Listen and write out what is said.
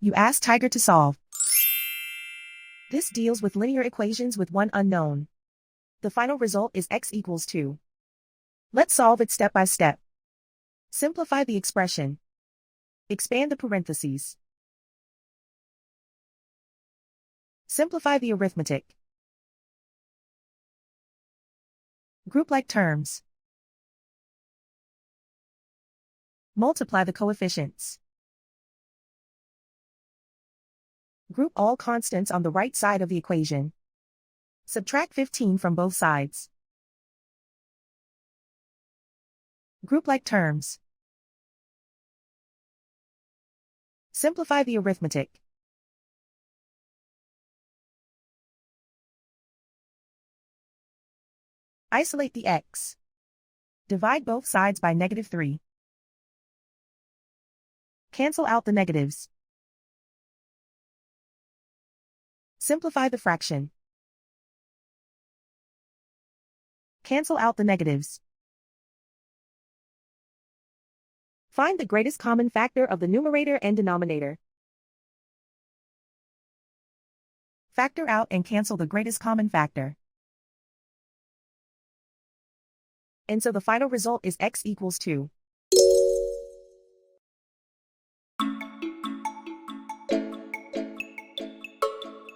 You ask Tiger to solve. This deals with linear equations with one unknown. The final result is x equals 2. Let's solve it step by step. Simplify the expression. Expand the parentheses. Simplify the arithmetic. Group like terms. Multiply the coefficients. Group all constants on the right side of the equation. Subtract 15 from both sides. Group like terms. Simplify the arithmetic. Isolate the x. Divide both sides by -3. Cancel out the negatives. Simplify the fraction. Cancel out the negatives. Find the greatest common factor of the numerator and denominator. Factor out and cancel the greatest common factor. And so the final result is x equals 2.